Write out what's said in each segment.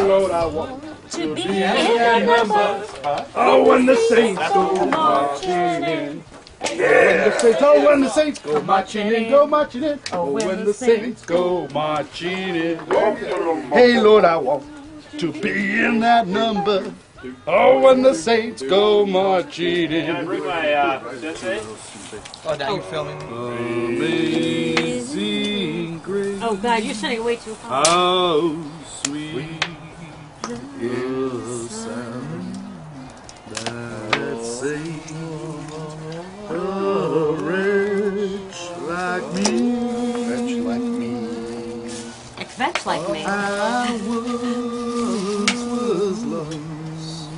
Lord, I want to be in that number. Oh, when the saints go marching in. Oh, when the saints go marching in, go marching in. Oh, when the saints go marching in. Hey, Lord, I want to be in that number. Oh, when the saints go marching in. Can I bring my Sensei? Oh, now you're filming. Amazing grace. Oh God, you're sitting way too high. How sweet the sound that saved a wretch like me. Wretch like me. Like fetch like me. I was lost,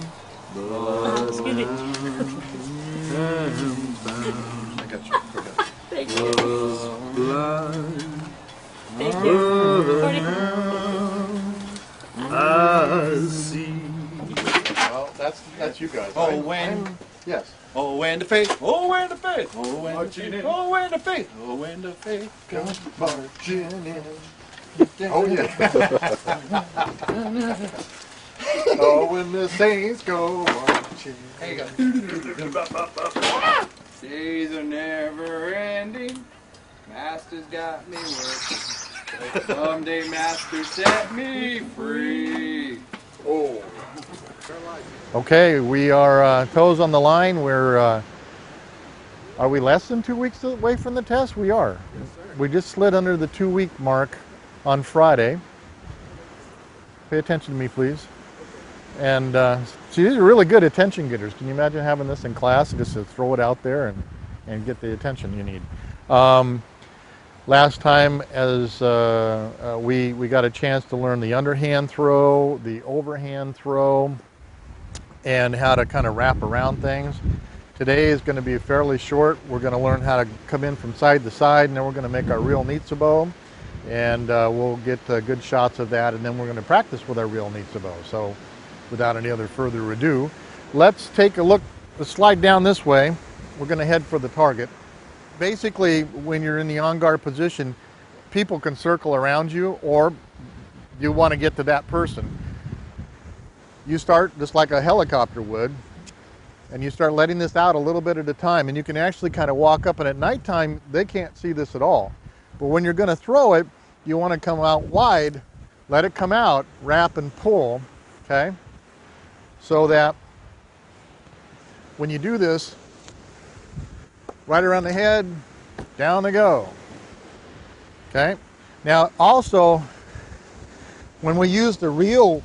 but Excuse me. am found. I got you. Thank you. Was blind. Thank you. I see. Well, that's you guys. Oh, right? when? Yes. Oh, when the faith. Oh, when the faith. Oh, when the Marching faith. in. Oh, when the faith. Oh, when the faith. Comes marching in. Oh yeah. Oh, when the saints go marching. There you go. Days are never ending. Master's got me working. Someday Master set me free. Oh. Okay, we are toes on the line. Are we less than 2 weeks away from the test? We are. Yes, sir. We just slid under the 2-week mark on Friday. Pay attention to me, please. And see, these are really good attention getters. Can you imagine having this in class and just to throw it out there and get the attention you need? Last time, as we got a chance to learn the underhand throw, the overhand throw, and how to kind of wrap around things. Today is going to be fairly short. We're going to learn how to come in from side to side, and then we're going to make our real nitsubo, and we'll get good shots of that, and then we're going to practice with our real nitsubo. So without any other further ado, let's take a look. Let's slide down this way. We're going to head for the target. Basically, when you're in the on guard position, people can circle around you, or you want to get to that person. You start just like a helicopter would, and you start letting this out a little bit at a time, and you can actually kind of walk up, and at nighttime, they can't see this at all. But when you're going to throw it, you want to come out wide, let it come out, wrap and pull, okay? So that when you do this, right around the head, down they go, okay? Now also, when we use the real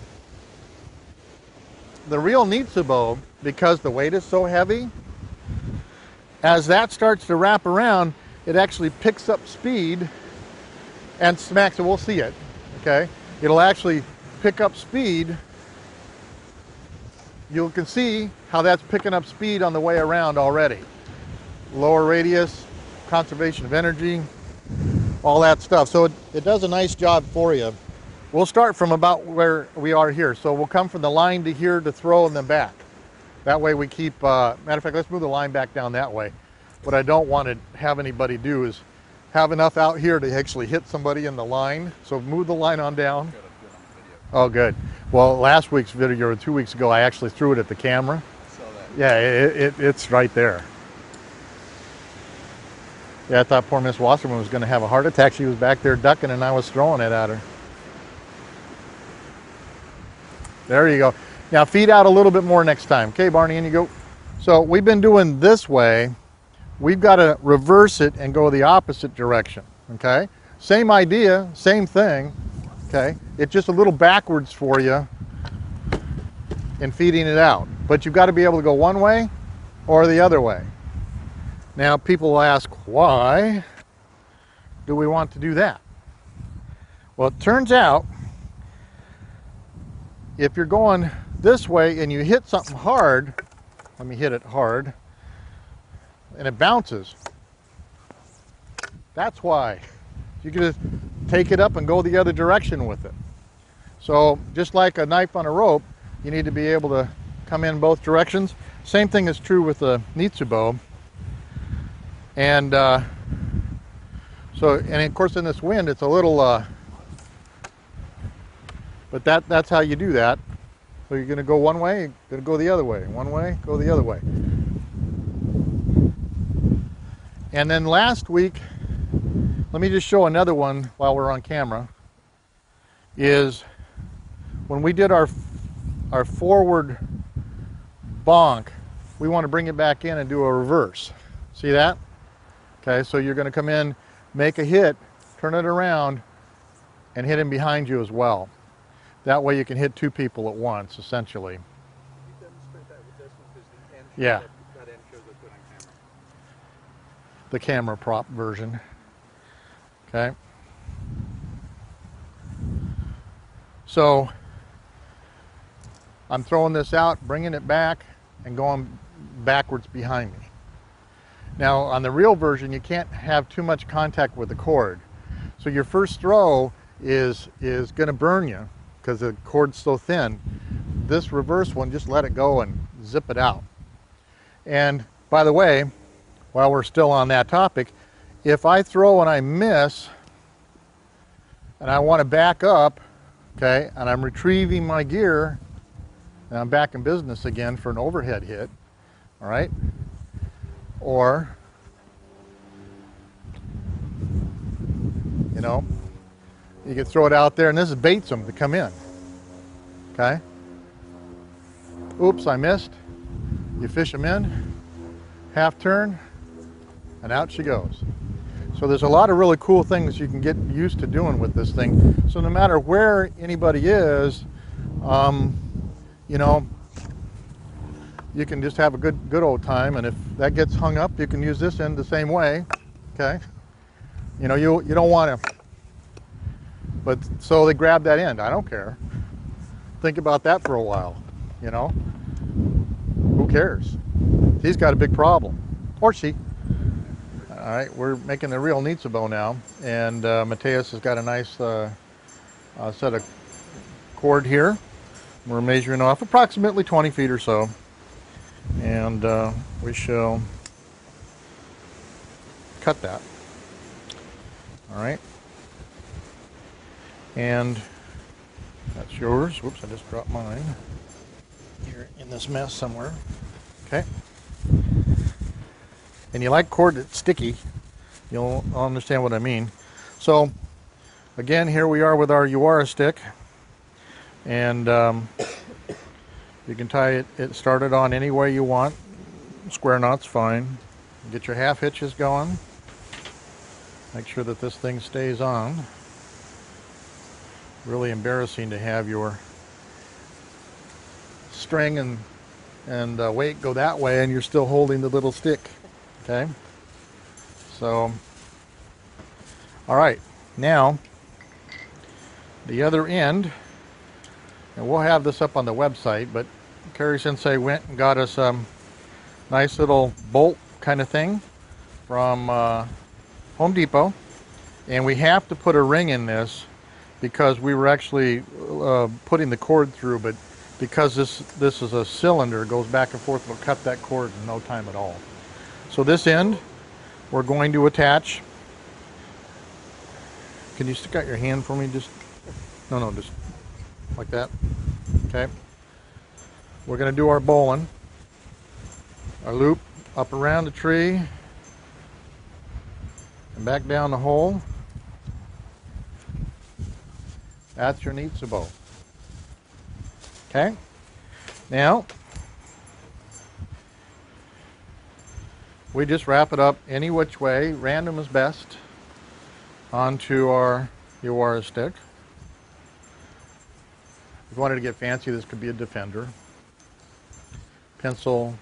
nitsubo, because the weight is so heavy, as that starts to wrap around, it actually picks up speed and smacks it. We'll see it, okay? It'll actually pick up speed. You can see how that's picking up speed on the way around already. Lower radius, conservation of energy, all that stuff. So it does a nice job for you. We'll start from about where we are here. So we'll come from the line to here to throw and then back. That way we keep, matter of fact, let's move the line back down that way. What I don't want to have anybody do is have enough out here to actually hit somebody in the line. So move the line on down. Oh, good. Well, last week's video, or 2 weeks ago, I actually threw it at the camera. Yeah, it's right there. Yeah, I thought poor Miss Wasserman was going to have a heart attack. She was back there ducking and I was throwing it at her. There you go. Now feed out a little bit more next time. Okay, Barney, in you go. So we've been doing this way. We've got to reverse it and go the opposite direction, okay? Same idea, same thing, okay? It's just a little backwards for you in feeding it out. But you've got to be able to go one way or the other way. Now people will ask, why do we want to do that? Well, it turns out if you're going this way and you hit something hard, let me hit it hard, and it bounces. That's why. You can just take it up and go the other direction with it. So just like a knife on a rope, you need to be able to come in both directions. Same thing is true with the nitsubo. And so, and of course in this wind, it's a little But that's how you do that. So you're going to go one way, you're going to go the other way. One way, go the other way. And then last week, let me just show another one while we're on camera, is when we did our forward bonk, we want to bring it back in and do a reverse. See that? Okay, so you're going to come in, make a hit, turn it around, and hit him behind you as well. That way you can hit two people at once, essentially. Yeah. The camera prop version. Okay. So I'm throwing this out, bringing it back, and going backwards behind me. Now on the real version, you can't have too much contact with the cord. So your first throw is going to burn you because the cord's so thin. This reverse one, just let it go and zip it out. And by the way, while we're still on that topic, if I throw and I miss and I want to back up, okay, and I'm retrieving my gear and I'm back in business again for an overhead hit, all right, or, you know, you can throw it out there and this baits them to come in, okay. Oops, I missed. You fish them in, half turn, and out she goes. So there's a lot of really cool things you can get used to doing with this thing. So no matter where anybody is, you know, you can just have a good old time. And if that gets hung up, you can use this end the same way. Okay. You know, you don't want to. But so they grab that end. I don't care. Think about that for a while. You know, who cares? He's got a big problem, or she. All right, we're making the real nitsubo now, and Mateus has got a nice set of cord here. We're measuring off approximately 20 feet or so, and we shall cut that. All right, and that's yours. Whoops, I just dropped mine here in this mess somewhere. Okay. And you like cord that's sticky, you'll understand what I mean. So again, here we are with our Uara stick, and you can tie it started on any way you want. Square knot's fine. Get your half hitches going. Make sure that this thing stays on. Really embarrassing to have your string and weight go that way and you're still holding the little stick. Okay, so all right, now the other end, and we'll have this up on the website, but Kerry Sensei went and got us a nice little bolt kind of thing from Home Depot, and we have to put a ring in this because we were actually putting the cord through, but because this is a cylinder, it goes back and forth, we'll cut that cord in no time at all. So this end, we're going to attach. Can you stick out your hand for me? Just, no, just like that. Okay. We're going to do our bowline. Our loop up around the tree and back down the hole. That's your nitsubo. Okay. Now, we just wrap it up any which way, random is best, onto our Uara stick. If you wanted to get fancy, this could be a defender, pencil,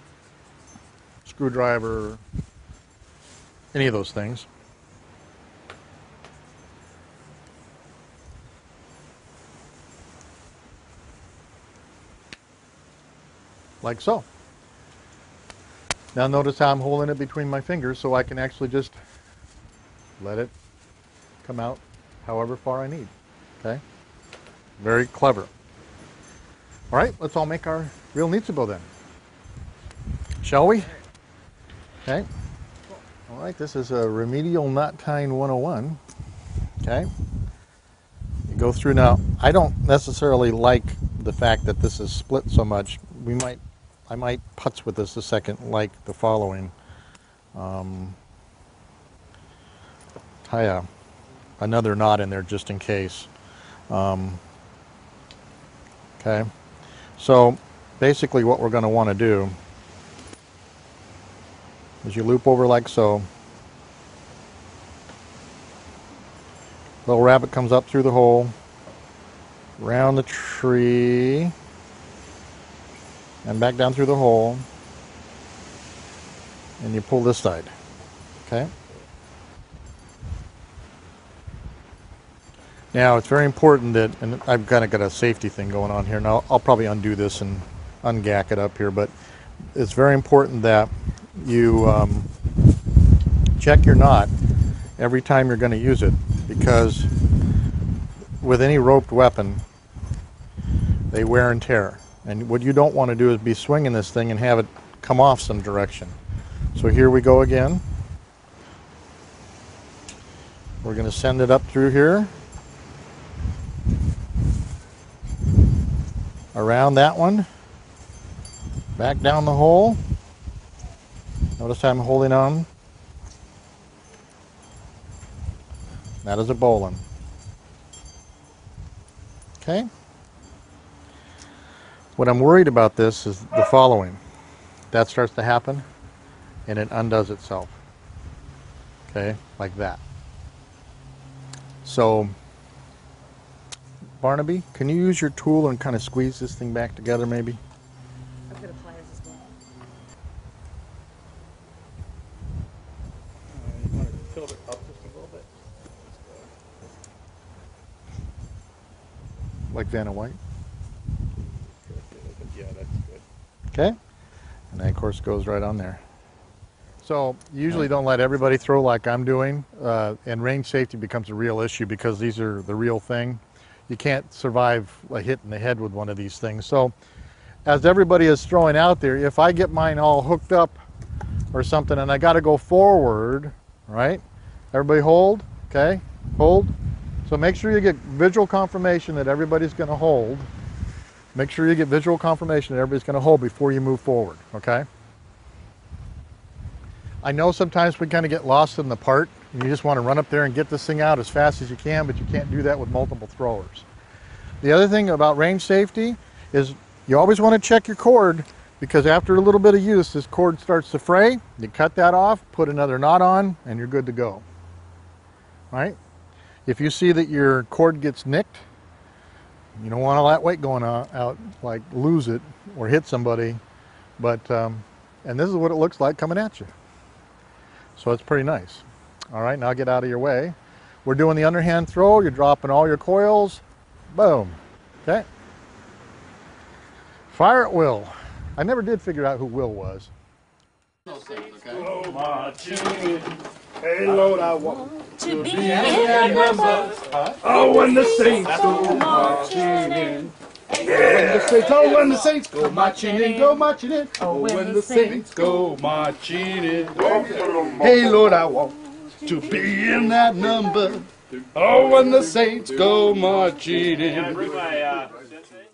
screwdriver, any of those things. Like so. Now notice how I'm holding it between my fingers so I can actually just let it come out however far I need. Okay? Very clever. All right, let's all make our real nitsubo then. Shall we? Okay. All right, this is a remedial knot tying 101. Okay. You go through. Now, I don't necessarily like the fact that this is split so much. I might putz with this a second, like the following. Tie another knot in there just in case. Okay, so basically what we're going to want to do is you loop over like so. Little rabbit comes up through the hole, around the tree, and back down through the hole, and you pull this side. Okay. Now it's very important that, and I've kind of got a safety thing going on here. Now I'll probably undo this and ungack it up here, but it's very important that you check your knot every time you're going to use it, because with any roped weapon, they wear and tear. And what you don't want to do is be swinging this thing and have it come off some direction. So here we go again. We're going to send it up through here, around that one, back down the hole. Notice I'm holding on. That is a bowline. Okay. What I'm worried about this is the following. That starts to happen and it undoes itself. Okay, like that. So, Barnaby, can you use your tool and kind of squeeze this thing back together maybe? I've got a pliers as well. You want to tilt it up just a little bit? Like Vanna White? Yeah, that's good. Okay. And that, of course, goes right on there. So, usually don't let everybody throw like I'm doing, and range safety becomes a real issue because these are the real thing. You can't survive a hit in the head with one of these things. So, as everybody is throwing out there, if I get mine all hooked up or something and I got to go forward, right? Everybody hold, okay? Hold. So make sure you get visual confirmation that everybody's going to hold. Make sure you get visual confirmation that everybody's going to hold before you move forward, okay? I know sometimes we kind of get lost in the part and you just want to run up there and get this thing out as fast as you can, but you can't do that with multiple throwers. The other thing about range safety is you always want to check your cord, because after a little bit of use, this cord starts to fray. You cut that off, put another knot on, and you're good to go. Right? If you see that your cord gets nicked, you don't want all that weight going out, like lose it or hit somebody. But, and this is what it looks like coming at you. So it's pretty nice. All right, now get out of your way. We're doing the underhand throw. You're dropping all your coils. Boom. Okay. Fire at will. I never did figure out who Will was. Oh, marching in. Hey, Lord, I want To be in that number. Oh, when the saints go marching in. Oh, when the saints go marching in, go marching in. Oh, when the saints go marching in. Hey, Lord, I want to be in that number. Oh, when the saints go marching in. Bring my Sensei.